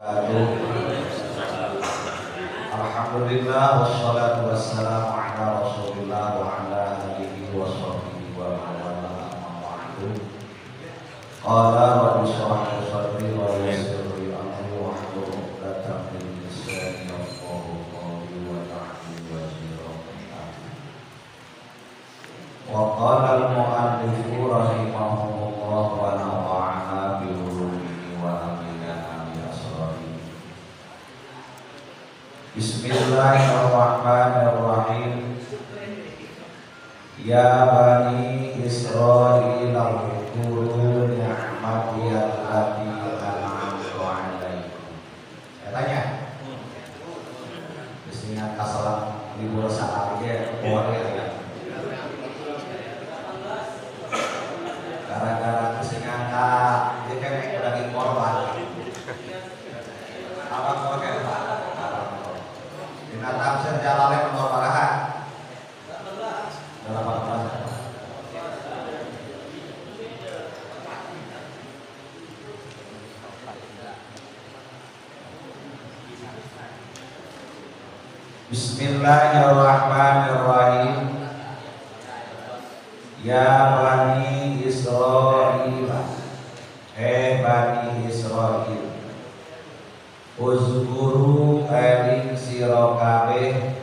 Alhamdulillah wassalatu wassalamu ala Rasulillah wa ala alihi wa sahbihi wa man wala amma ba'du. Qala rabbi shrah li sadri wa yassir li amri wahlul 'uqdatam min lisani yafqahu qawli waj'alhu wazira min wa qala al-mu'allifu rahimahullah wa nafa'ana bi ulumihi wa amilana bi asrarihi. Bismillahirrahmanirrahim. Ya bani Israil uzkuru ni'mati allati an'amtu 'alaikum. Saya tanya. Bismillah kasalam libur saat aja boleh ya. Gara-gara kesingata dia kan lagi korban. Apa korban? Tafsir Jalalain nomor berapa? 18. Bismillahirrahmanirrahim. Ya bani Israil, bani Israil, uzkuru eling sira kabeh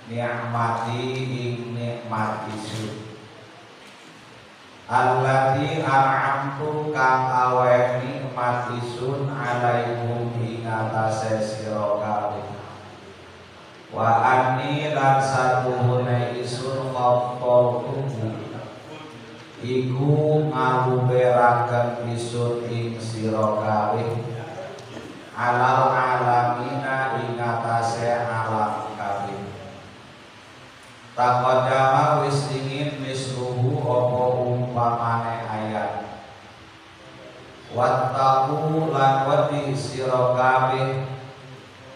ni'mati ing nikmat isun allati an'amtu kang awe nikmat isun alaikum ing atase sira kabeh wa anni lan sabuhune isun qaffaluhu iku ngabuberaken isun ing sira kabeh alal alamina ing atase alam kabeh. Taqaddama wis dingin misluhu apa umpamane ayat. Wattaqu lan wedi sira kabeh,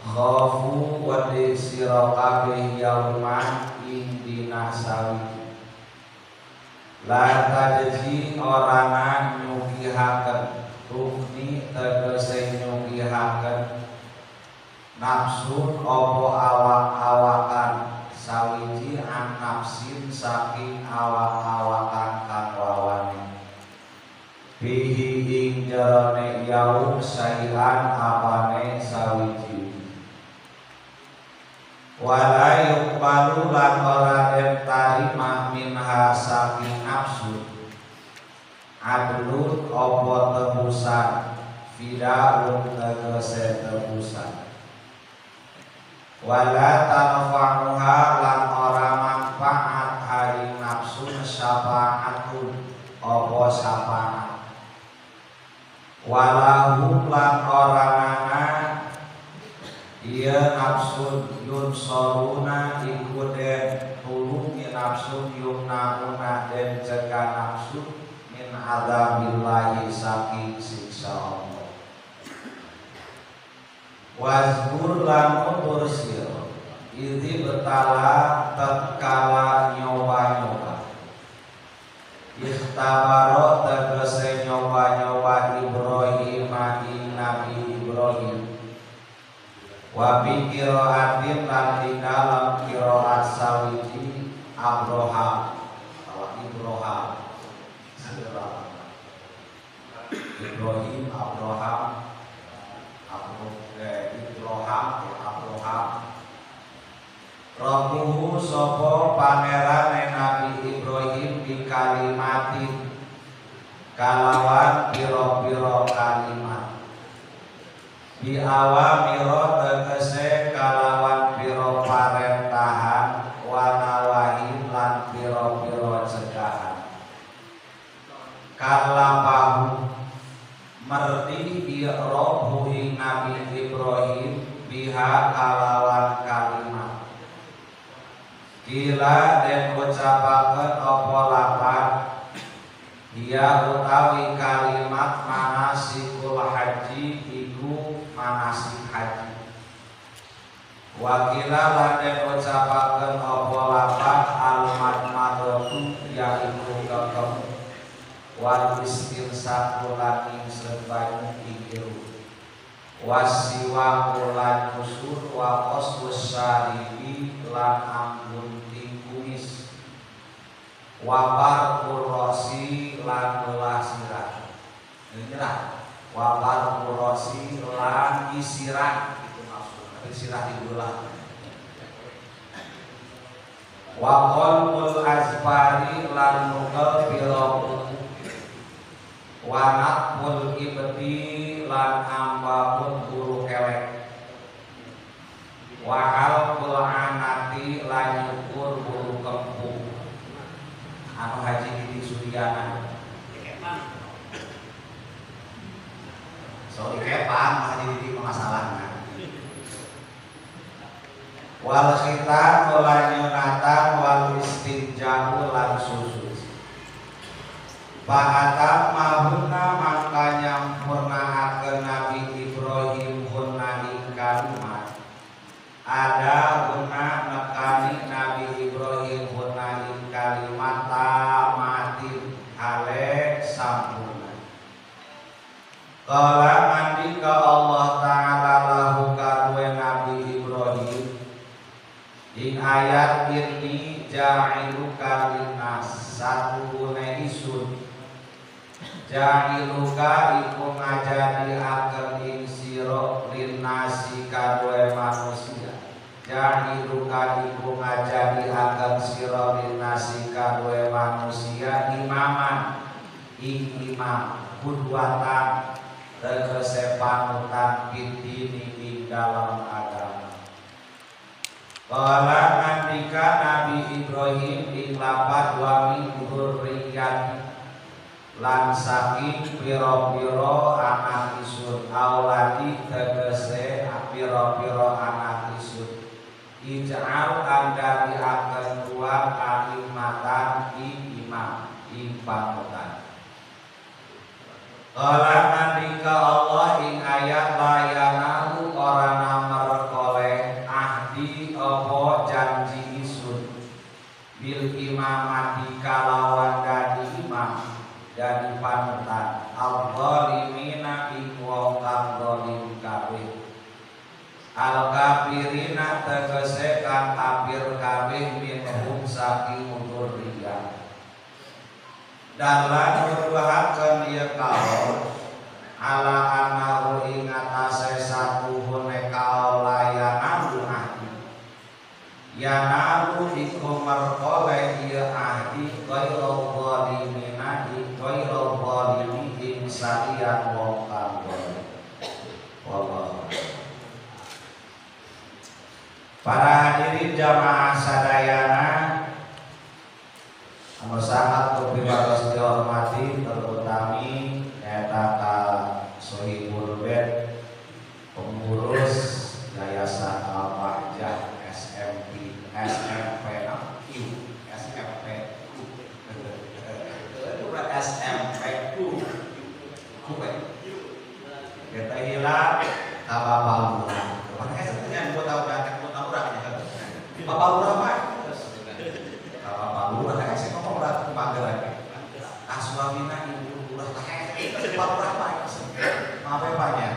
khafu wedi sira kabeh yauman ing dina sawi. La tajzi orana nyugihaken rukni tegese nyugihaken nafsun opo awak-awakan sawiji an nafsin saking awak-awakan kang wawane bihi ing jarane yaum sayian apane sawiji wala yuqbalu lan ora den tarima minha saking nafsu adlun opo tebusan fidaun tegese tebusan wala tanfa'uha lan ora manfaat hari nafsu syafaatun opo syafaat walahum lan ora nana iya nafsu yunsoruna iku den tulungi nafsu yumnauna den cegah nafsu adabillahi saking siksa Allah. Wazkur lan utur sira idzi betala tatkala nyoba-nyoba ikhtabaro tegese nyoba-nyoba Ibrahim ing Nabi Ibrahim wa bi qiraatin lan ing dalam qiraat sawiji Abraham Ibrahim Abraham Rabbuhu sapa pangerane Nabi Ibrahim di kalimatin kalawan pira-pira kalimat di awamiro tegese kalawan pira parentahan wanawahin lan pira-pira cegahan kalapahu merti i'rabu ing Nabi Ibrahim biha kalawan kalimat kila den ucapaken apa lapan dia utawi kalimat manasikul haji iku manasik haji wakila lan den ucapaken apa lapan al-madmadatu yaiku ketemu wal istirsaku lan ing serbanyu ikiru wasiwa ulan usul wa qaswus syaribi lan ambun kumis wa barqurasi lan belah sirah nyerah wa barqurasi lan isiran itu maksudnya sirah dibelah wa qalbul azfari lan nukel piro wa naqbul ibti lan ambapun buru kelek wa halqul anati lan nyukur buru kempung anu haji di Suryana so ikepan haji di pengasalan wal khitan lan nyunatan wal istinja'u lan susu Ba'atam mahunna maka nyampurnaakeun Nabi Ibrahim hunna ing kalimat ada hunna nekani Nabi Ibrahim hunna ing kalimat tamatin hale sampurna qala mandika Allah Ta'ala lahu karuwe Nabi Ibrahim ing ayat ini ja'iluka linnas satu gune isun ja'iluka iku ngajadi akan ing sira linnasi kadue manusia ja'iluka iku ngajadi akan sira linnasi kadue manusia imaman ing imam kudwatan tegese panutan pitini ing dalam agama qala nandika Nabi Ibrahim ing lapat wa min dzurriyyati lan saking piro-piro anak isun auladi tegese piro-piro anak isun ij'al andari akan dua kalimatan imam panutan qala nandika Allah ing ayat layanahu orana merkoleh ahdi apa janji isun bil imamati kalawan dadi imam dan panutan al-zalimina ing wong kang zalim kabeh al-kafirina tegese kang kafir kabeh minhum saking dzurriyyah dan lan nuduhakeun ieu kaum ala anahu ing atase satuhune kaum layanan ahdi yanalu iku merkoleh ieu ahdi ghairul zalimina ghairul zalimi ing salian wong kang zalim wallahu. Para hadirin jamaah sadayana anu sangat berbahagia dihormati terutami eta ka Sohibul Bed pengurus Yayasan Al-Bahjah SMP kita hilang kapal lurah makanya sebenarnya buat tahu datang buat tahu orangnya kapal lurah mah kapal lurah sih ngomong berat panggil lagi aswamina ibu lurah kapal lurah mah maaf ya Pak ya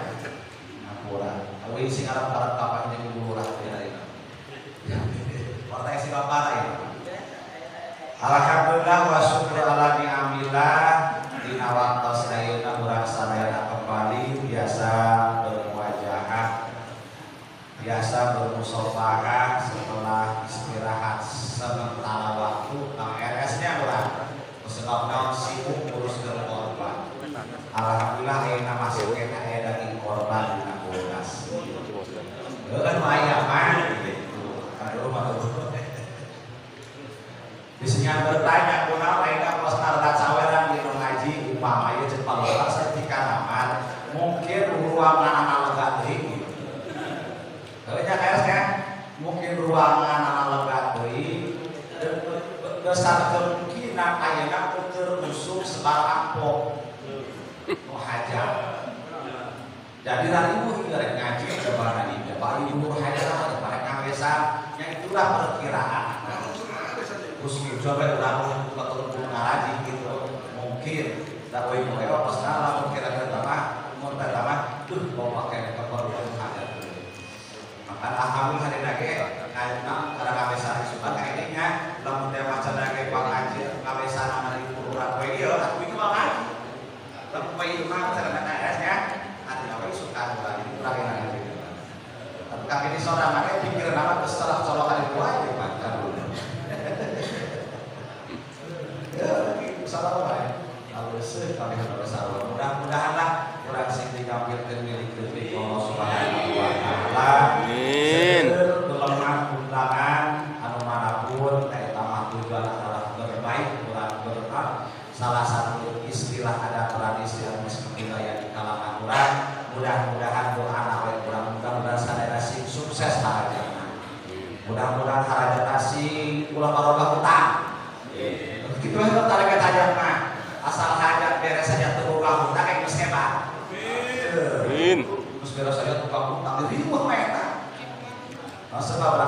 ngapura awi sing arep-arep kapal ibu lurah ya orang sing bapak ya alhamdulillah wa syukur ala ni'amillah dina waktos ayeuna urang sadayana kembali biasa bermuajahah biasa bermusafahah setelah istirahat sementara waktu nang RS-nya urang sebab sibuk ngurus korban alhamdulillah ayeuna masih kena daging korban dina kulkas kan maya mah gitu aduh Bisnya bertanya kunaon ayeuna pos nardat saweran di ngaji upama ieu Jepang orang sertifikaman mungkin ruangan anak lega deui. Kalau nya kayak kan mungkin ruangan anak lega deui besar kemungkinan ayeuna teu musuh sebar ampok mau hajar. Jadi ibu hingga ngaji coba nanti Pak Ibu hajar Pak ngawesa yang itulah perkiraan. Usul coba urang keturun ngaji gitu mungkin tak boleh mau pas salah kira-kira mah mau pertama tuh mau pakai kapal Alhamdulillah hari lagi karena kabesan suka kayaknya lamun teh macan lagi pangaji kabesan dari kurang poe ieu aku itu mah ngaji. Lamun poe ieu mah cara nya ati apa suka kurang lagi. Tapi kami di saudara mah pikir nama terserah colokan itu aja makan dulu. Ya, salah wae. Alus kami harus salah. Mudah-mudahan lah urang sing ditampilkeun milik Allah Subhanahu wa taala. Amin. Kelemah undangan anu manapun eta mah tujuan adalah berbaik ulah berkah. Salah satu istilah ada tradisi anu seperti aya di kalangan urang. Mudah-mudahan doa anak urang mudah-mudahan sadaya sing sukses harajana. Mudah-mudahan harajana sing ulah barokah utang. Kitu we target hajat mah. Asal hajat beres saja teu boga utang geus hebat. Amin. Terus beres saja tukang utang riweuh mah eta. Sebab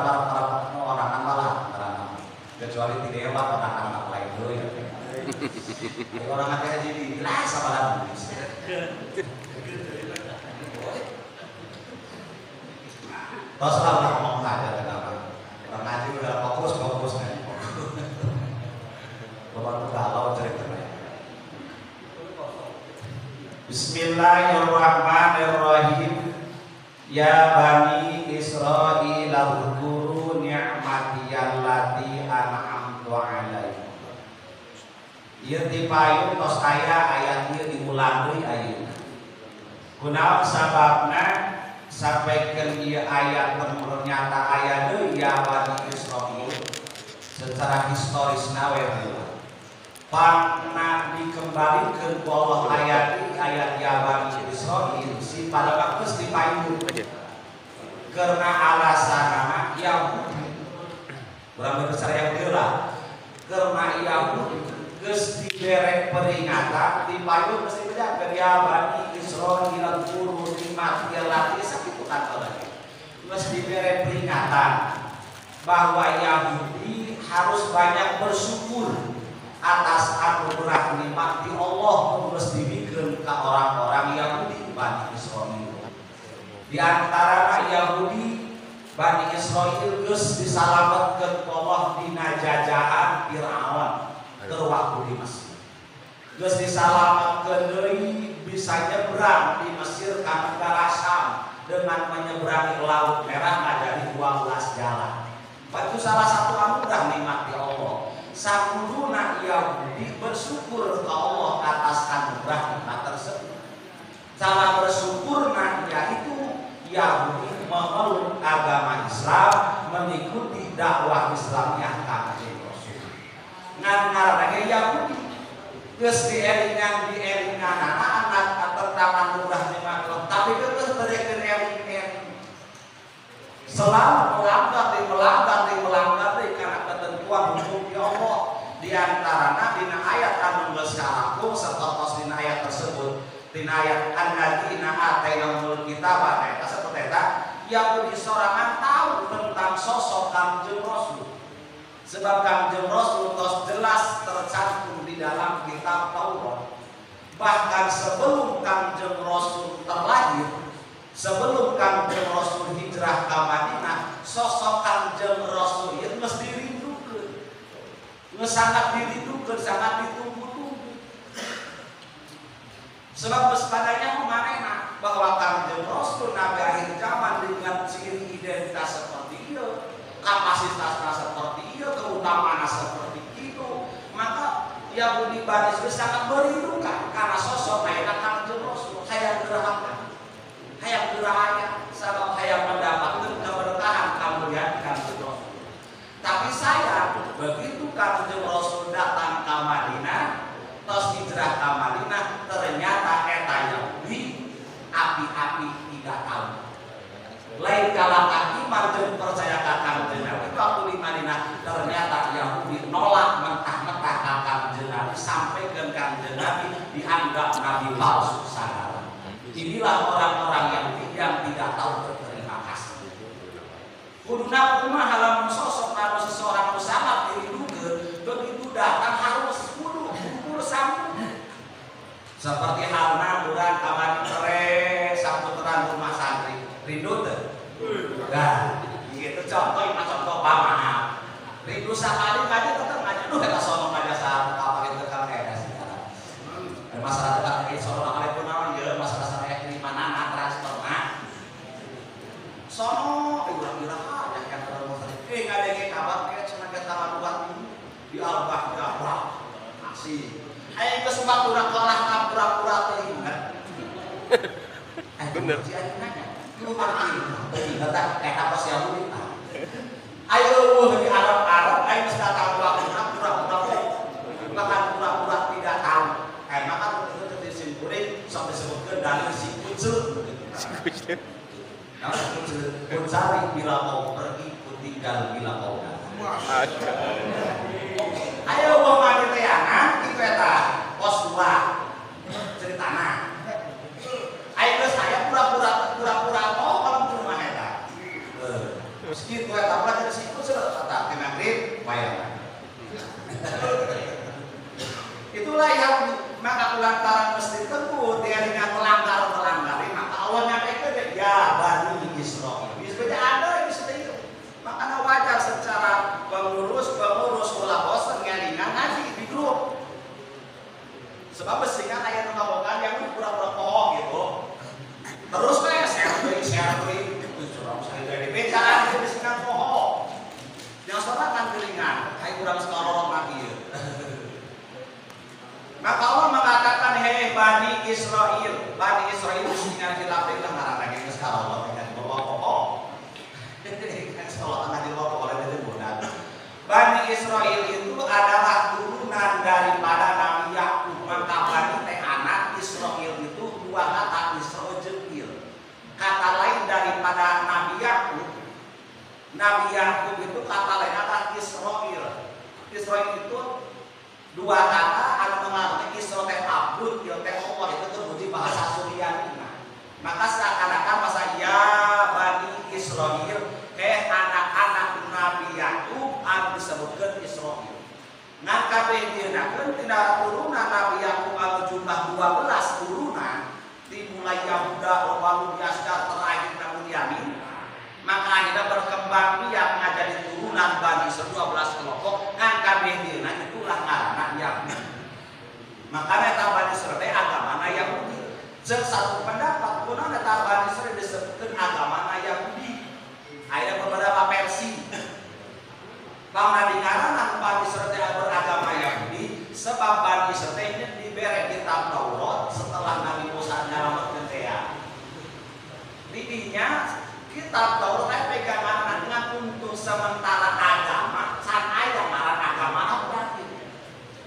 orang malah kecuali tidak hebat orang lain dulu ya. Orang ada jadi jelas apa lagi. Terus lah ngomong aja kenapa? Orang ngaji udah fokus nih. Bapak galau ceritanya. Bismillahirrahmanirrahim. Ya Bani Israil uzkuru ni'mati allati an'amtu 'alaikum. Ieu ti payung tos aya ayat ieu diulang deui ayeuna. Kunaon sababna sampaikeun ieu ayat ternyata aya deui ya Bani Israil secara historisna we heula. Pangna dikembalikan ku Allah ayat ya Bani Israil si pada waktu di payung karena alasanna Yahudi urang besar Yahudi lah karena Yahudi geus dibere peringatan di payung mesti bejakeun ya Bani Israil guru nikmat allati sakitu kata lagi geus dibere peringatan bahwa Yahudi harus banyak bersyukur atas anugerah nikmat di Allah terus diberikan ke orang-orang Yahudi Bani Israil. Di antara Yahudi Bani Israil geus disalametkeun Allah dina jajahan Firaun keur waktu di Mesir. Geus disalametkeun deui bisa nyebrang di Mesir ka negara Syam dengan menyeberangi Laut Merah ngajari 12 jalan. Itu salah satu anugerah nikmat di Allah. Sakuduna Yahudi bersyukur ke Allah atas anugerah nikmat tersebut. Cara bersyukurna yaitu Yahudi memeluk agama Islam, mengikuti dakwah Islamiyah Kanjeng Rasul. Ngarana Yahudi geus dielingan anak tentang anugerah nikmat Allah, tapi geus tereukeun eling selalu melanggar karena ketentuan hukum ya Allah. Di antaranya dina ayat anu geus kalaku sapertos dina ayat tersebut dina ayat annadzina atainahumul kitaba eta saperti eta Yahudi sorangan tahu tentang sosok Kanjeng Rasul sebab Kanjeng Rasul tos jelas tercantum di dalam kitab Taurat. Bahkan sebelum Kanjeng Rasul terlahir, sebelum Kanjeng Rasul hijrah ke Madinah, sosok Kanjeng Rasul itu mesti dirindukeun. Geus sangat dirindukeun, sangat ditunggu-tunggu. Sebab geus padanya manehna bahwa Kanjeng Rasul nabi akhir zaman dengan ciri identitas seperti itu, kapasitasnya seperti itu, keutamaannya seperti itu, maka Yahudi Bani Israil sangat merindukan karena sosok kayak Kanjeng Rasul, hayang gerahana. Hayang beraya, sabab hayang mendapatkan keberkahan kemuliaan Kanjeng Rasul. Tapi sayang, begitu Kanjeng Rasul datang ke Madinah, tos hijrah ke Madinah, ternyata eta Yahudi api-api 3 tahun. Lain kalahkan iman dan percaya ke Kanjeng Nabi waktu di Madinah, ternyata Yahudi nolak mentah-mentah ke Kanjeng Nabi sampai ke Kanjeng Nabi dianggap nabi palsu sangat. Inilah orang-orang yang tidak tahu berterima kasih. Kuduna kumaha lamun sosok nabi seseorang sangat dirindukeun, begitu datang harus kudu sambut. Seperti halna urang kamari tere saputeran rumah santri, rindu teu? Nah, sakali ngaji tetap ngaji lu kita sono ngaji saat apa gitu kan kayak sih masalah dekat ini sono namanya pun naon ya masalah saya di mana transfer sono bilang aja yang kalau mau nggak ada yang kabar kayak cuma kita buat di albah masih ayo ke sumpah kelah pura-pura teringat bener sih ayo nanya lu ngerti nggak kayak apa sih aku ayo di Arab ayo sudah tahu pura-pura makan pura-pura tidak tahu makan itu disimpulin sampai disebutkan dari si kucel pun cari bila mau pergi pun tinggal bila mau ayo mau mandi teangan itu eta pos 2 ceritana ayo saya pura-pura kalau ke rumah eta segitu eta pula jadi siku kata magrib wayang itulah yang maka lantaran mesti teguh dia dengan melanggar maka awalnya itu ya Bani Israil sebenarnya ada yang seperti itu makanya wajar secara pengurus ulah bosan ngelingan ngaji di grup sebab mestinya kayak ngomongkan yang pura-pura bohong gitu terus kayak share saya dari bejaan itu mestinya bohong yang sholat kan gelingan kayak kurang sekarang lagi ya. Maka Allah mengatakan hei Bani Israil mestinya dilapik lah ngarang lagi ke sekarang Allah dengan bawa bohong sholat tengah di bawah oleh dari bulan Bani Israil itu adalah turunan daripada Nabi Yakub maka Bani teh anak Israil itu dua kata Israil jengil kata lain daripada Nabi Yakub itu kata lain adalah Israil itu dua kata anu mengartikan Israil teh abud ya teh Allah itu terpuji bahasa Suryani maka seakan-akan bahasa ya Bani Israil anak-anak Nabi Yakub anu disebutkan Israil nah kabeh dienakeun tina turunan Nabi Yakub anu jumlah 12 turunan dimulai Yahuda lalu Yasdar terakhir namun Yamin maka akhirnya berkembang biak menjadi turunan Bani Israil 12 kelompok ngan kabeh dieuna itulah ngaranna Yahudi makanya eta Bani Israil agama Yahudi satu pendapat kunaon eta Bani Israil disebutkeun agama Yahudi aya beberapa versi karena di ngaranna Bani Israil beragama Yahudi sebab Bani Israil diberi kitab Taurat setelah Nabi Musa nyalametkeun teh didinya kitab Taurat pegangan dengan untuk sementara agama can aya ngaran agama berarti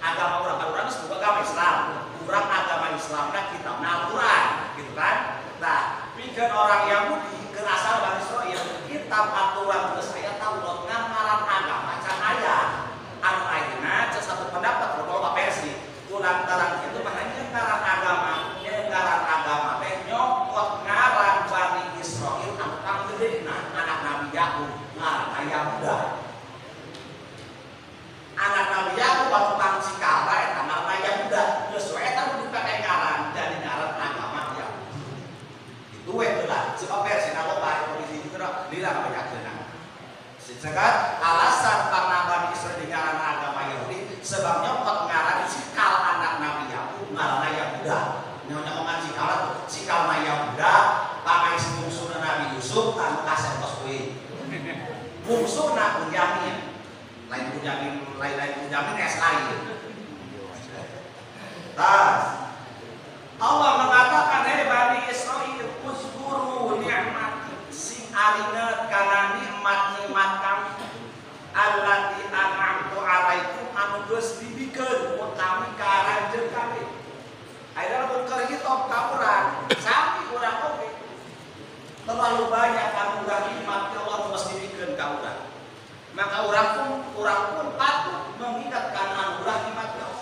agama orang disebut agama Islam kurang agama Islamna kitabna Al-Quran gitu kan nah pikeun orang Yahudi ke asal Bani Israil kitab aturan geus aya Taurat ngaran agama can aya anu ayeuna satu pendapat beberapa versi lantaran itu makanya ngaran agama teh nyokot ngaran Bani Israil anu kang gedena anak Nabi Yakub ngaran Yahuda anak Nabi Yakub anu kang cikala eta ngaran Yahuda geus we eta dipake ngaran jadi ngaran agama Yahudi itu we heula sebab versina loba polisi itu lila kabayakeun sejagat alasan karena Bani Israil ngaran agama Yahudi sebab nyokot ngaran cikal anak Nabi Yakub ngaran Yahuda nyonya omongan cikalna Yahuda pakai bungsuna Nabi Yusuf anu kasentos we bungsuna Bunyamin lain Bunyamin es lain tas Allah mengatakan hei Bani Israil uzkuru ni'mat sing aringet kana nikmat kami allati an'amtu alaikum anu geus dibikeun ku kami ka aranjeun kami ayeuna mun keur hitop ka urang sami urang oge terlalu banyak anugerah nikmat Allah geus dibikeun ka urang maka urang pun patut mengingatkan anugerah nikmat Allah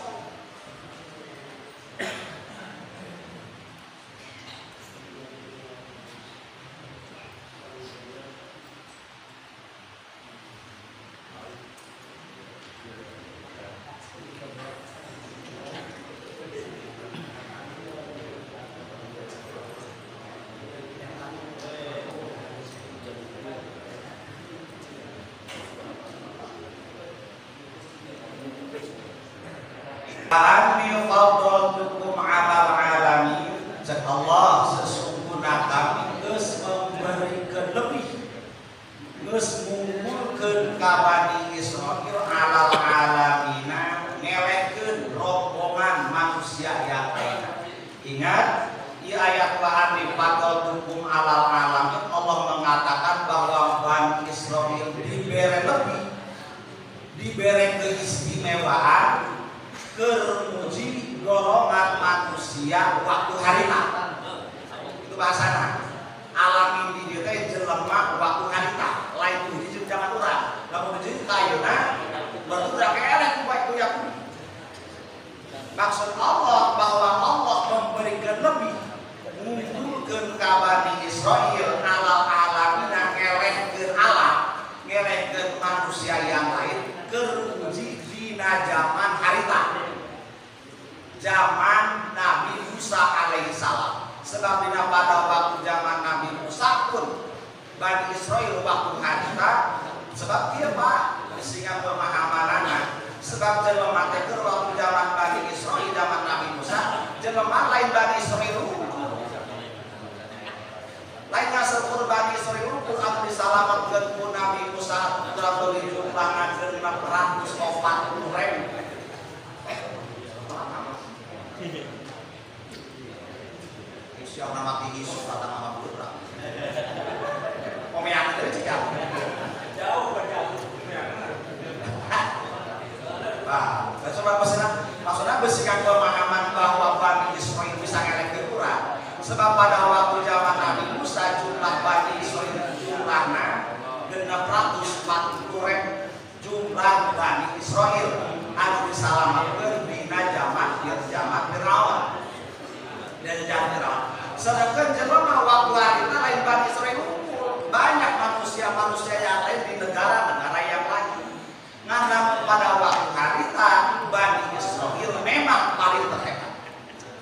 Anni faddaltukum 'alal 'alamin. Cek Allah sesungguhna kami geus memberikan lebih, geus ngumpulkeun ka Bani Israil 'alal 'alamina, ngelehkeun rombongan manusia yang lain. Ingat di ayat Anni faddaltukum 'alal 'alamin, Allah mengatakan bahwa Bani Israil diberi lebih, diberi keistimewaan keur muji golongan manusia waktu harita. Itu bahasana. Alamin di dieu teh jelema waktu harita, lain muji jeung zaman urang. Lamun muji kayeuna berarti udah keeleh ku bae kuya. Maksud Allah bahwa Allah memberikan lebih, ngumpulkeun ka Bani Israil alal alamina, ngelehkeun alam, ngelehkeun manusia yang lain keur muji dina zaman harita. Zaman Nabi Musa alaihissalam. Sebab dina pada waktu zaman Nabi Musa pun Bani Israil waktu harita, sebab dia Pak sehingga pemahamanana. Sebab jelema teh keur waktu zaman Bani Israil, zaman Nabi Musa, jelema lain Bani Israil. Lainnya sepur Bani Israil Quran disalamatkeun ku Nabi Musa kurang lebih jumlahna 640.000. Siang nama tinggi kata nama putra. Pemeang itu jauh. Jauh berjauh. Nah, maksudnya besikan pemahaman bahwa Bani Israil bisa ngelehkeun urang. Sebab pada waktu zaman Nabi Musa jumlah Bani Israil jumlahna 640.000 jumlah Bani Israil anu disalamatkeun dina zaman Firaun. Dan zaman Firaun. Sedangkan jelema waktu harita lain Bani Israil banyak manusia-manusia yang lain di negara-negara yang lain. Ngana pada waktu harita Bani Israil memang paling terhebat.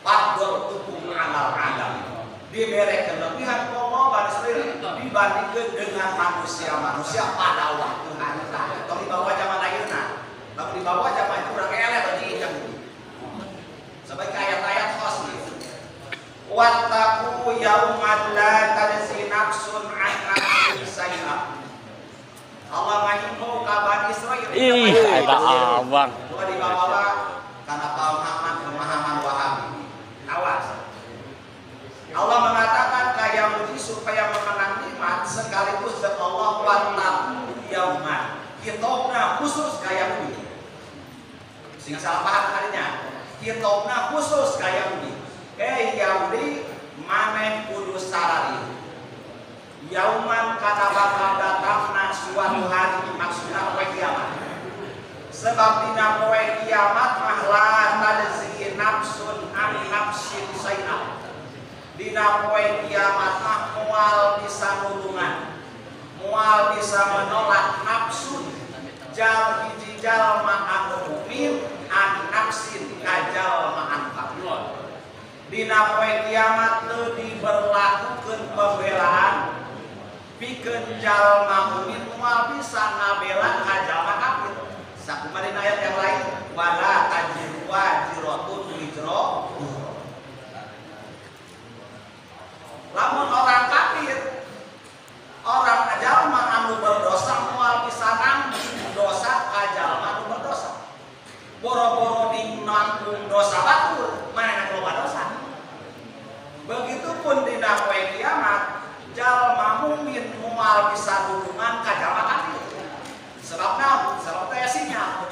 Faddaltukum 'alal 'alamin. Diberi kelebihan Allah Bani Israil dibandingkan dengan manusia-manusia pada waktu harita. Atau di bawah zaman ayeuna. Tapi di bawah zaman itu urang eleh bagi ikan. Sebagai ayat-ayat khas nih. Wattaqu yauman la tajzi nafsun 'an nafsin syai'a. Allah mengimbau ka Bani Israil. Eta abang. Bukan dibawa karena pemahaman Wahabi. Awas. Allah mengatakan kaya muji supaya mengenang nikmat sekaligus dan Allah wattaqu yauman. Hitobna khusus kaya muji. Sehingga salah paham kalinya. Hitobna khusus kaya muji. Yaudi maneh kudu sarari yauman kana bakal datangna suatu hari, maksudna poe kiamat. Sebab dina poe kiamat mah la tajzi nafsun an nafsin syai'a. Dina poe kiamat mah moal bisa nulungan, moal bisa menolak nafsun jal hiji jalma anu mukmin an nafsin ka jalma anu kafir. Dina poe kiamat teu diberlakukeun pembelaan pikeun jalma mukmin moal bisa ngabela ka jalma kafir. Sakumaha dina ayat yang lain wala tajiru wajiratun wizra. Lamun orang kafir, orang jalma anu berdosa moal bisa nanggung dosa ka jalma anu berdosa. Boro-boro nanggung dosa batur, mana loba dosa. Begitupun dina poe kiamat, jalma mukmin moal bisa hubungan ka jalma kafir. Sebab naon? Sebab teh sinyal.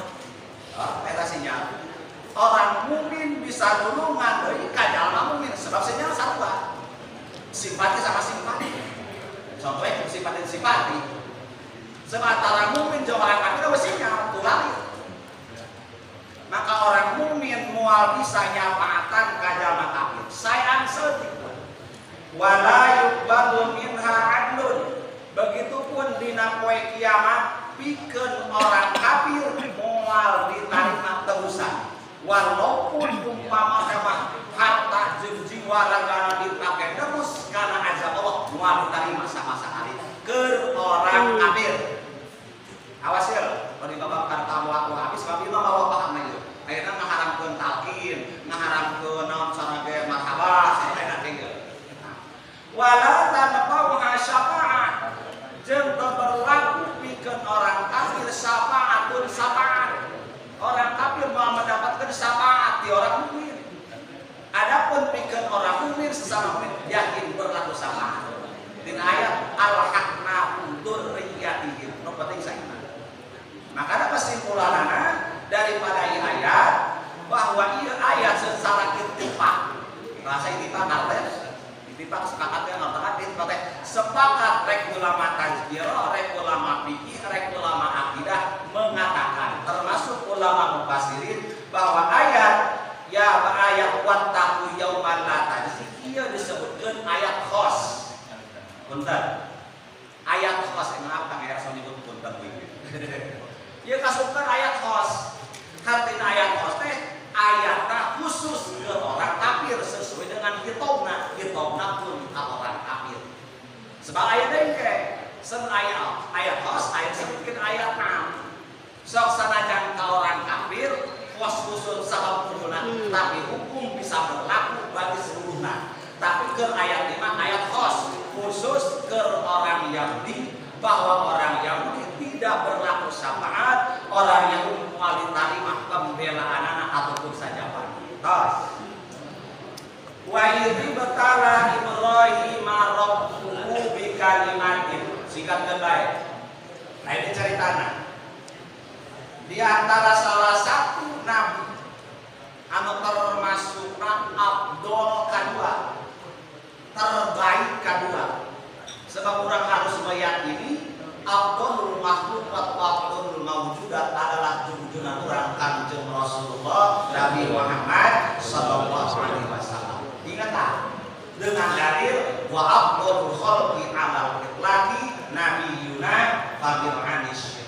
Eta sinyal. Orang mukmin bisa nulungan deui ka jalma mukmin sebab sinyal sarua. Simpati sama simpati. Contohnya simpati simpati. Sebab antara mukmin jeung orang kafir ada sinyal tulali. Maka orang mukmin moal bisa nyafaatan ka jalma kafir. Saean seutik. Wala yuqbalu minha adlun. Begitupun dina poe kiamat pikeun orang kafir moal ditarima tebusan. Walaupun umpama mah harta jeung jiwa ragana dipake nebus kana azab Allah moal ditarima sama sekali keur orang kafir. Awas ya, kalau di babak karta wa habis babi mah bawa paham aja. Ayeuna ngaharamkeun tal. ittifaq sepakat yang hadis teh sepakat rek ulama tazkirah, rek ulama fikih, rek ulama akidah mengatakan termasuk ulama mufassirin bahwa ayat wattaqu yauman la tajzi ieu disebutkeun ayat khos. Punten. Ayat khos emang apa ya rasanya nyebut punten we. Ieu kasupkeun ayat khos. Hartina ayat khos teh ayatna khusus ke orang kafir sesuai dengan hitobna pun ka orang kafir. Sebab ayat deui ke sen ayat khos ayat sebutkeun ayat 6. Sok sanajan ka orang kafir khusus sabab umumna tapi hukum bisa berlaku bagi seluruhna. Tapi ke ayat 5 ayat khos khusus ke orang Yahudi bahwa orang Yahudi tidak berlaku syafaat, orang Yahudi muali tarimah pembelaan anak ataupun saja tos. Wa idh batala Ibrahim rabbuhu bi kalimatin singkatkeun bae. Nah ini ceritana. Di antara salah satu nabi anu termasukna abdol kadua, terbaik kadua. Sebab orang harus meyakini abdul makhluk atau abdul mawjudat adalah junjungan orang Kanjeng Rasulullah Nabi Muhammad sallallahu alaihi wasallam. Ingat tak? Dengan dalil wa abdul khalqi ala itlaqi nabiyuna fabil anis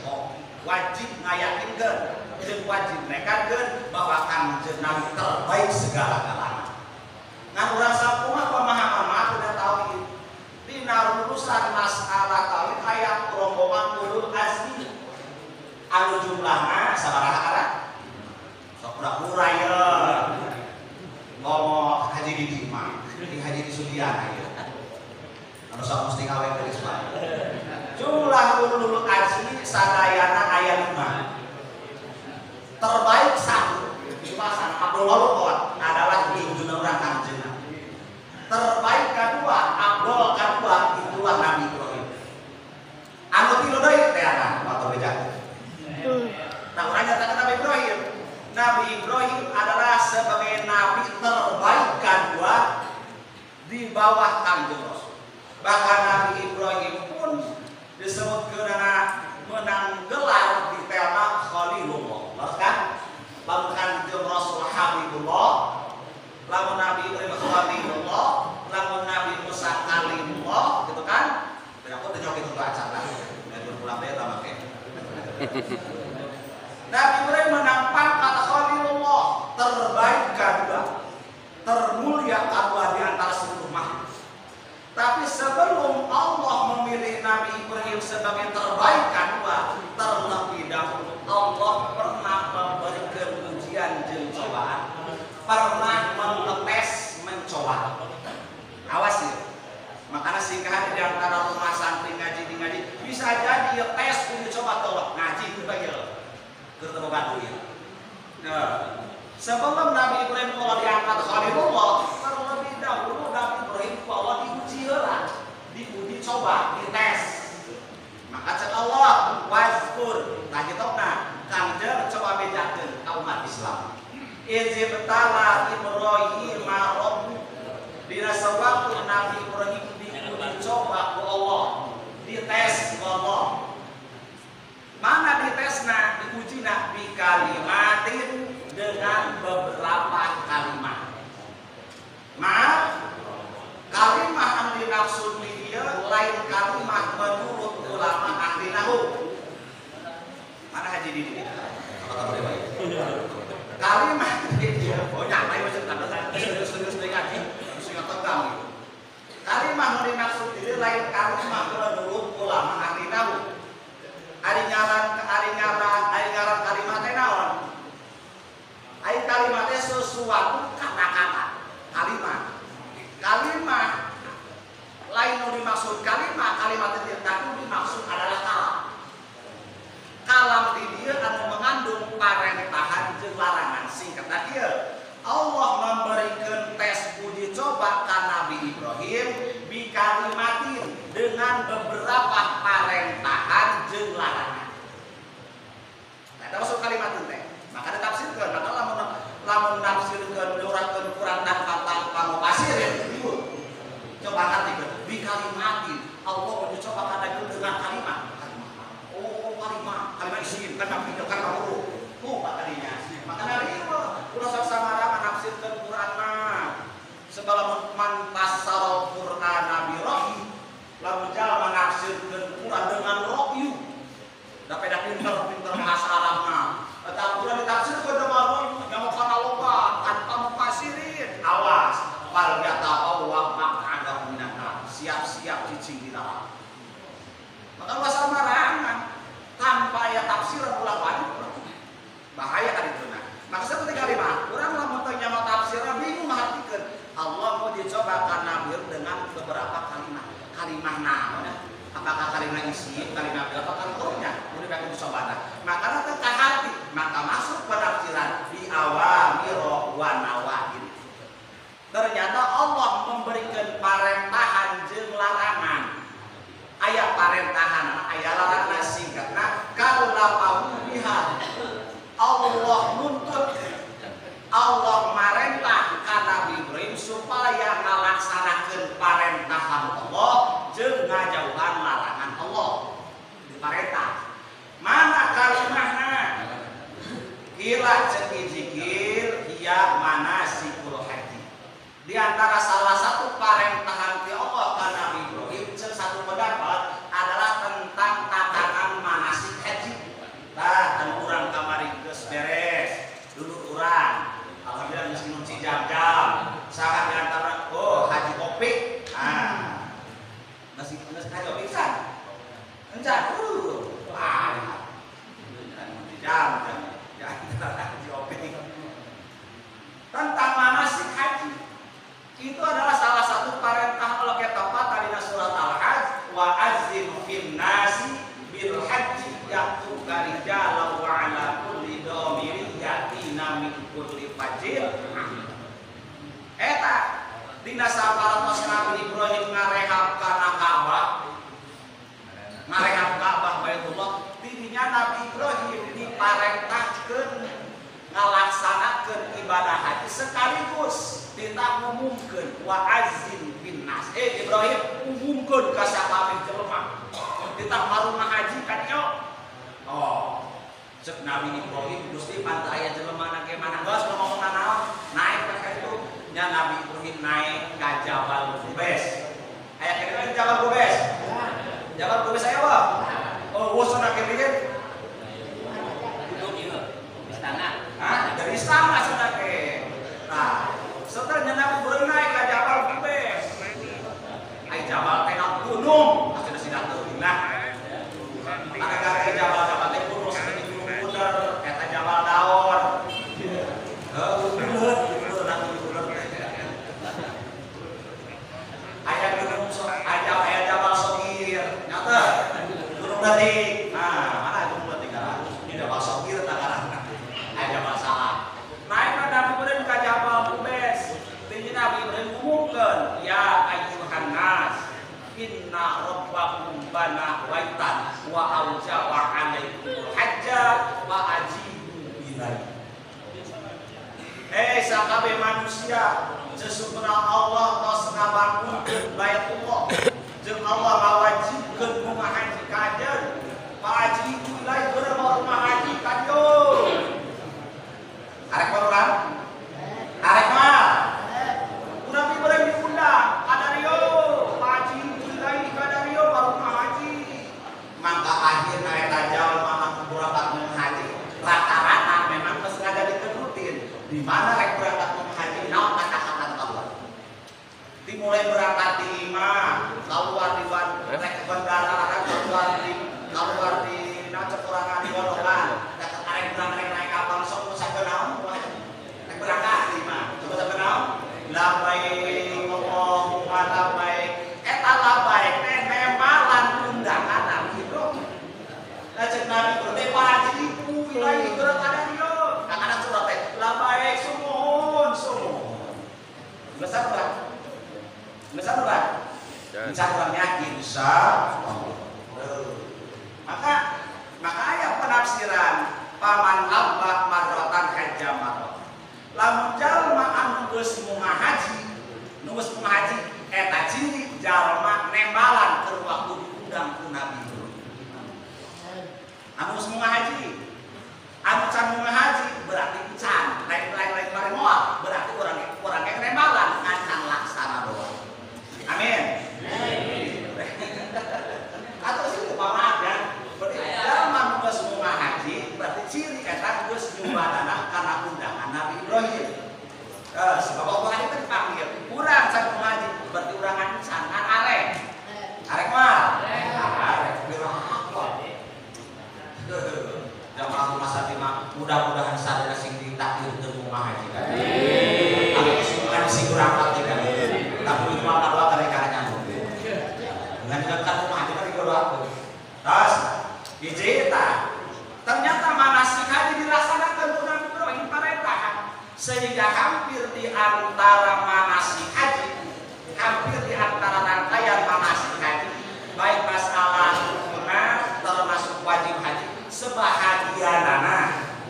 wajib ngayakinkeun jeung wajib nekakeun bahwa Kanjeng Nabi terbaik segala-galanya. Ngan urang sakumaha pemahaman mah udah tauhid. Dina urusan masalah tauhid aya rombongan ulul azmi. Anu jumlahna sabaraha arah? Sok pura-pura ya. Ngomong haji di Dima, di haji di Sudiana ya. Anu sok mesti ngawe ke Islam. Jumlah ulul azmi sadayana aya 5. Terbaik 1 pasan Abdul Walid adalah junjungan orang Kanjeng Nabi. Terbaik kedua Abdul kedua itulah Nabi Ibrahim. Anu tilu deui teh ana motor bejakeun. Nah urang nyatakeun Nabi Ibrahim. Nabi Ibrahim adalah sebagai nabi terbaik kedua di bawah Kanjeng Rasul. Bahkan Nabi Ibrahim pun disebutkeun menang gelar di tema Khalilullah. Kan? Lamun Kanjeng Rasul Habibullah, lamun Nabi Ibrahim Khalilullah, lamun Nabi Musa Kalimullah, gitu kan? Dan aku tanya itu baca lah. Dan pulang dia tak pakai. Nabi Ibrahim menampang kata Khalilullah terbaik kedua, termulia kedua di antara seluruh makhluk. Tapi sebelum Allah memilih Nabi Ibrahim sebagai terbaik kedua, terlebih dahulu Allah pernah memberikan ujian jeung cobaan, pernah mengetes mencoba. Awas ya. Makanya singkahan di antara rumah santri ngaji bisa jadi ya tes uji coba tolak ngaji itu bagian ketemu batu ya. Nah, sebelum Nabi Ibrahim kalau diangkat Khalilullah, terlebih dahulu Nabi Ibrahim kalau diuji lah, diuji coba, dites. Maka cek Allah wazkur, nah gitu Kanjeng coba bedakeun ka umat Islam. Izibtala Ibrahim rabbu dina sewaktu Nabi Ibrahim diuji coba ku Allah, dites ku Allah. Mana ditesna, diujina bi kalimatin dengan beberapa kalimat. Maaf, kalimat yang dimaksud dia lain kalimat menurut ulama ahli nahwu. Mana haji di sini? Kalimat dia, oh nyamai macam kata serius ngaji, sing tegang. Kalimat yang dimaksud dia lain kalimat menurut ulama ahli nahwu. Ari ngaran kalimat teh naon? Ai kalimat teh sesuatu kata-kata. Kalimat lain nu dimaksud kalimat teh tadi dimaksud adalah kalam. Kalam di dieu anu mengandung parentahan jeung larangan. Singkat dieu, Allah memberikan tes uji coba ka Nabi Ibrahim bi kalimatin dengan beberapa parentahan jeung larangan. Eta masuk kalimat teh. Maka ditafsirkeun, maka lamun nafsirkeun urangkeun Quran tanpa pamufasirin ieu. Coba Di antara salah satu parentahan ti Allah ka Nabi Ibrahim, satu pendapat adalah tentang tatanan manasik haji. Tah, anu urang kamari geus beres. Dulu urang, alhamdulillah geus ngunci jam-jam. Saha di antara haji kopi. Nah, masih haji kopi kan? Encan, jam-jam. Haji kopi. Tentang manasik haji. Itu adalah salah satu perintah Allah ketepat tadi surat Al-Hajj wa azzim fin nasi bil haji ya'tuka rijalan wa ala kulli dhamirin yatina min kulli fajjin. Eta dina saparantos Nabi Ibrahim ngarehab kana Ka'bah. Ngarehab Ka'bah Baitullah, tidinya Nabi Ibrahim diparentahkeun ngalaksanakeun ibadah haji sekaligus kita ngumumkeun wa azim bin nas. Ibrahim umumkeun ka sakabeh jelema kita marumah haji kan yo. Cek Nabi Ibrahim Gusti pantah aya jelema na ge mana geus ngomong naon naik ka itu nya Nabi Ibrahim naik ka Jabal Qubais. Aya kene Jabal Qubais. Jabal Qubais aya wa? Wosona kene duduk ieu istana. Dari istana sudah ke. Nah, setelahnya Nabi Ibrahim naik ke Jabal Qubais. Ai Jabal teh gunung, asina sidah teu. Nah, gara-gara Jabal teh gunung seperti gunung Buder, eta Jabal Daor. Buder aya gunung aya Jabal Sogir, nyata. Gunung Letik. Nah, mana gunung Letik kan? Di Jabal Sogir takaran. Ada masalah. Naik Nabi Ibrahim ke Jabal Qubais. Tinggi Nabi Ibrahim umumkan, ya ayyuhan nas, inna rabbakum bana baitan wa aujaba alaikumul hajja wa ajibu ilaihi. Sakabe manusia, sesungguhnya Allah tos ngabangunkeun Baitullah. Jeung Allah ngawajibkeun rumah haji kajen. Wa ajibu ilaihi beureuh rumah haji kajen. Arek orang, arek mah, Nabi Ibrahim diundang, kadario, haji mulai kadario baru haji. Maka akhirnya eta jalma anu berangkat haji, rata-rata memang sengaja dikedutin. Di mana rek berangkat haji, naon kata-kata Allah. Dimulai berangkat di imah, keluar di bandara, keluar di nacep kurangan di golongan. Arek berangkat naik kapal sok sakeun naon? Berangkat lima, coba sampai naon? Labaik Allahumma labaik. Eta labaik teh memalan undangan Nabi Ibrahim. Lajeng Nabi Ibrahim haji ku wilayah geura kada dieu. Kakana surat teh labaik sumuhun sumuhun. Besar berat. Besar berat. Bisa kurang yakin insyaallah. Maka aya penafsiran paman abah marratan hajja marratan. Lamun jalma anu geus munggah haji, eta ciri jalma nembalan keur waktu diundang ku Nabi Ibrahim. Anu geus munggah haji, anu can munggah haji berarti can, lain mari moal, berarti urang yang nembalan ngan laksana doa. Amin. Atau sih pamaaf ya. Berarti jalma anu geus munggah haji berarti ciri eta geus nyumbadana kana undangan Nabi Ibrahim. Sebab Allah itu dipanggil urang can haji berarti urangan can kan arek. Arek mah. Arek berapa? Jamaah masa lima mudah-mudahan sadaya sing ditakdirkeun munggah haji kan. Amin. Aku sing urang tidak. Tapi cuma doa karena dengan dekat rumah haji kan didoakeun. Tas hiji eta ternyata manasik haji dilaksanakan ku Nabi Ibrahim parentah sehingga hampir di antara manasik haji, hampir di antara rangkaian manasik haji, baik masalah rukunah termasuk wajib haji, sebahagianana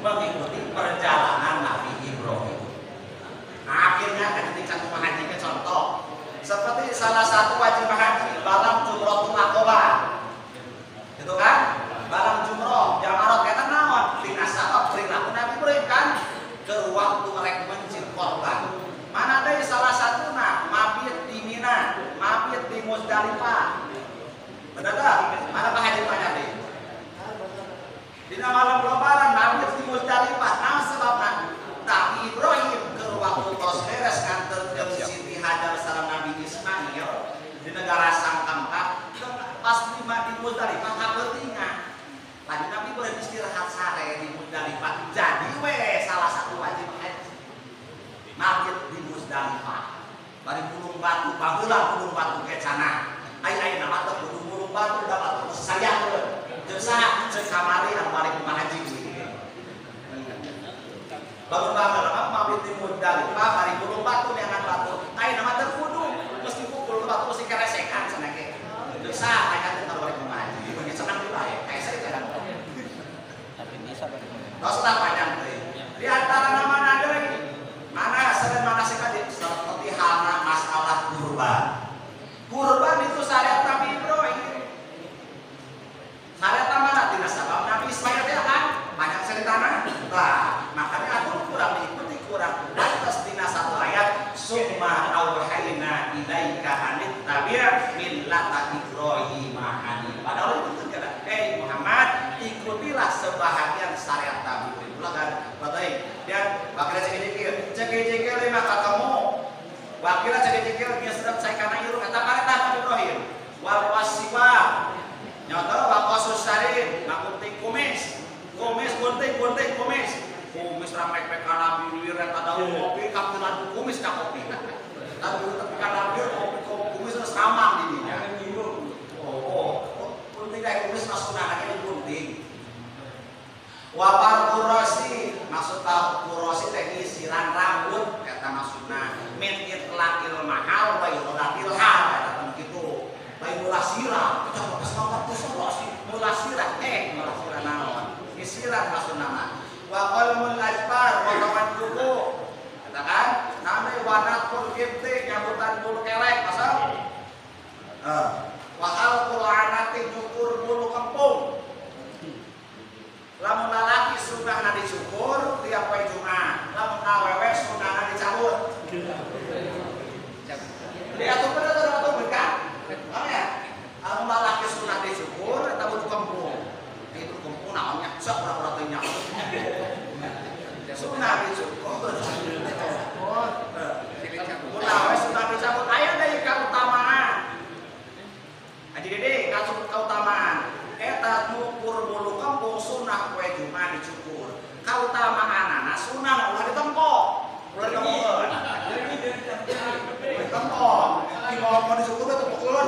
mengikuti perjalanan Nabi Ibrahim. Nah, akhirnya ketika rumah haji ke contoh seperti salah satu wajib haji balang jumroh Aqabah. Itu kan? Balang jumroh jamaah kata naon? Dinasabab perilaku Nabi Ibrahim kan ke waktu mereka mencil korban. Mana ada salah satu batu baheula gunung batu kecana. Ai nama teh gunung batu da batu sayakeun. Jeung saha ceuk kamari anu balik kumaha haji. Bangun banget mabit timur dari mari gunung batu neangan batu. Ai nama teh gunung mesti pukul batu mesti keresekan cenah ge. Jeung saha aya teh balik kumaha haji. Begitu senang dibae. Kayak saya kadang. Tapi bisa balik. Tos panjang teh. Di antara nama deui mana seren mana sekali seperti halna masalah kurban. Kurban itu syariat Nabi Ibrahim. Syariat mana tina sabab Nabi Ismail teh kan banyak ceritana. Nah, makanya atuh kurang diikuti kurang batas tina satu ayat summa auhayna ilaika anit tabi' millata Ibrahim hanif. Padahal itu kan Muhammad ikutilah sebahagian syariat Nabi Ibrahim. Kan batai dan wakil cekik lima ketemu wakil cekik dia sedap saya kana ieu kata kareta Nabi Ibrahim wal wasiwa nyoto waqasus syarif ngakunting kumis kumis ramek pek kana biwir eta daun kopi kapunan kumis ka kopi tapi tepi kana biwir kopi kumis terus aman di dinya kunting kayak kumis masukna ke kunting wapar kurosi maksud kurosi teh siran rambut eta maksudna min itlaqil mahal wa idlatil hal eta kitu lain mula sirah kita bekas ngomong tuh mula sirah naon isiran maksudna mah wa qalmul ajbar wa kawan kuku eta kan name wanatul ibti nyabutan bulu kelek pasal wa alqul anati nyukur bulu kempung. Lamun lalaki sunahna dicukur tiap poe Jumat, lamun awewe sunahna dicabut. Diatur bener atau bukan? Paham ya? Lamun lalaki sunah dicukur eta butuh kempung. Itu kempung naonnya? Sok pura-pura teu nyaho. Sunah dicukur. Mun awewe sunah dicabut aya deui kautamaan. Aji Dede kasih kautamaan. Eta nyukur bulu kempung sunah poe Jumat dicukur. Kautamaanana sunah ulah ditempok. Ulah ditempok. Ditempok. Di mau dicukur teh tempokeun.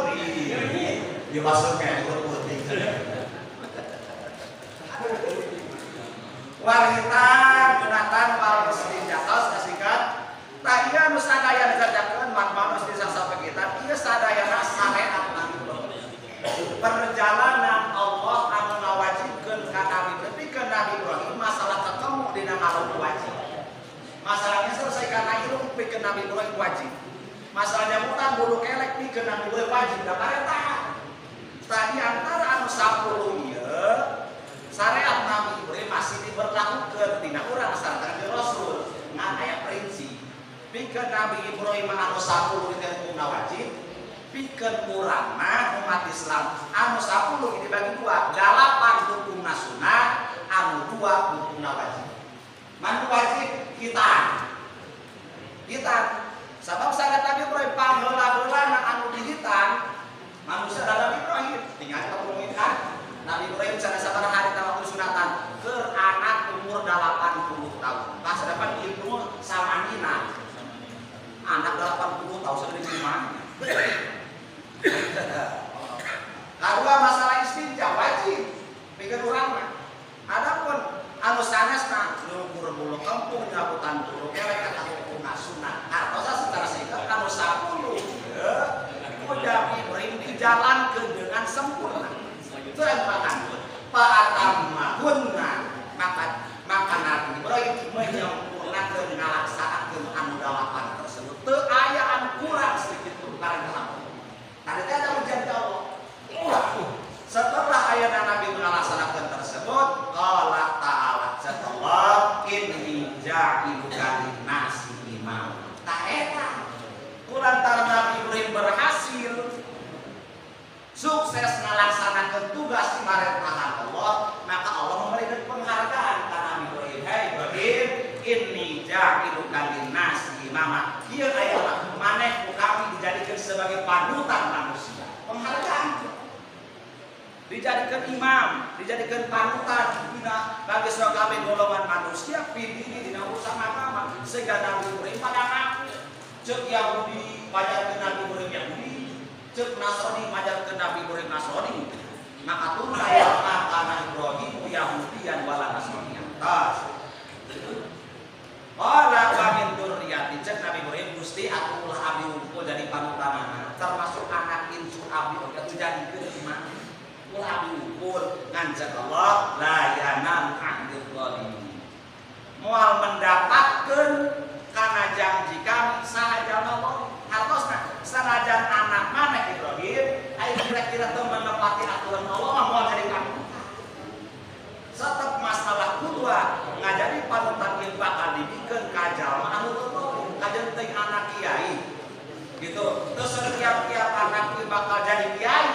Ieu masuk ke putih. Wanita gunatan wal muslim jatos kasihkan. Tah ieu nu sadaya dikerjakeun manus di sasampe kita ieu sadayana syariat Nabi perjalanan Allah anu ngawajibkeun ka Nabi tapi ke Nabi Ibrahim masalah ketemu dina ngalun wajib. Masalahnya selesai kana ilmu pikeun Nabi Ibrahim wajib. Masalahnya mutan bulu kelek pikeun Nabi Ibrahim wajib da pareta. Tadi antara anu 10 ieu syariat Nabi Ibrahim masih diberlakukeun tina urang sareng Rasul ngan aya prinsip. Pikeun Nabi Ibrahim anu 10 ditempuna wajib pikeun urang mah umat Islam anu 10 dibagi 2 8 hukumna sunah anu 2 hukumna wajib. Man wajib kita sabab syariat Nabi Ibrahim pangheula-heulana anu dihitan manusia Nabi Ibrahim tinggal kemudian Nabi Ibrahim sana sabaraha hari waktu sunatan keur anak umur 80 tahun pas dapat ilmu samanina anak 80 tahun sudah diterima. Kedua masalah istinja wajib pikeun urang mah. Adapun anu sanesna nyukur bulu kempung nyabutan bulu kelek eta hukumna sunah. Artosa secara singkat anu 10 udah Ibrahim dijalankeun dengan sempurna. Itu yang makan pa'atammahunna maka Nabi Ibrahim menyempurnakeun ngalaksanakeun anu 8 tersebut. Teu aya anu kurang sedikit pun karena tadi ada ujian Allah. Setelah ayat Nabi melaksanakan tersebut, Allah Ta'ala setelah inni ja'iluka linnasi imam. Tak eta. Kulantaran Nabi Ibrahim berhasil sukses melaksanakan tugas di pemerintahan Allah, maka Allah memberikan penghargaan kepada Nabi Ibrahim. Hai Ibrahim, inni ja'iluka linnasi imam. Ieu aya maneh kami dijadikan sebagai panutan manusia. Penghargaan dijadikan imam, dijadikan panutan bagi segala golongan manusia pilih dina urusan agama sehingga Nabi Ibrahim pada ngaku cek Yahudi majarkeun Nabi Ibrahim Yahudi, cek Nasrani majarkeun Nabi Ibrahim Nasrani. Maka turun ayat maka Ibrahim Yahudian wala Nasraniyan. Tas. Qala wa min dzurriyyati, cek Nabi Ibrahim Gusti aku ulah abdi unggul jadi panutanana, termasuk anak insu abdi oge dijadikeun imam. Ulah abdi unggul nganjak Allah la yanam ahdi dzalimin. Moal mendapatkeun kana janji kami sahaja Allah. Hartosna sanajan anak maneh Ibrahim aya kira-kira teu menepati aturan Allah moal jadi panutan. Tetep masalah kedua ngajadi panutan yang bakal dibikeun ka jalma anu teu kajenting anak kiai. Gitu. Terus setiap-tiap anak bakal jadi kiai.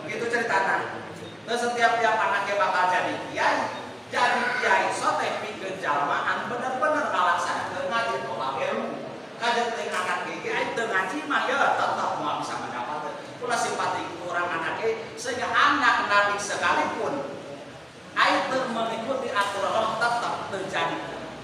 Gitu ceritana. Terus setiap-tiap anaknya bakal jadi kiai. Jadi kiai sote pikeun jalma anu bener-bener ngalaksanakeun ngaji tolak ilmu. Kajenting anak kiai teu ngaji mah ya tetep moal bisa mendapatkeun. Ulah simpati kurang anaknya sehingga anak Nabi sekalipun itu mengikuti aturan Allah tetap terjadi.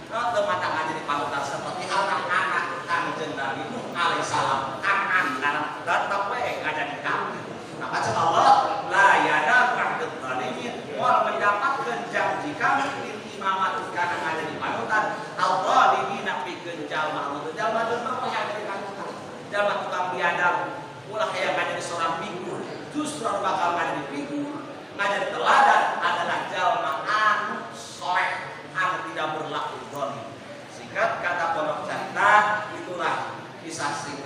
Temata ngaji di panutan seperti anak-anak Kanjeng Nabi Nuh alaihissalam Kan'an dan tetap ngajadi kami. Nah baca Allah la yana ba'dul zalimin wal mendapatkan janji kami di imamat karena ngajadi panutan al-zalimina pikeun jalma anu jalma mah ngajadi panutan. Jalma tukang biadab ulah aya ngajadi seorang figur, justru bakal ngajadi figur ngajadi teladan adalah jalma anu soleh anu tidak berlaku zalim. Singkat kata pondok cerita itulah kisah singkat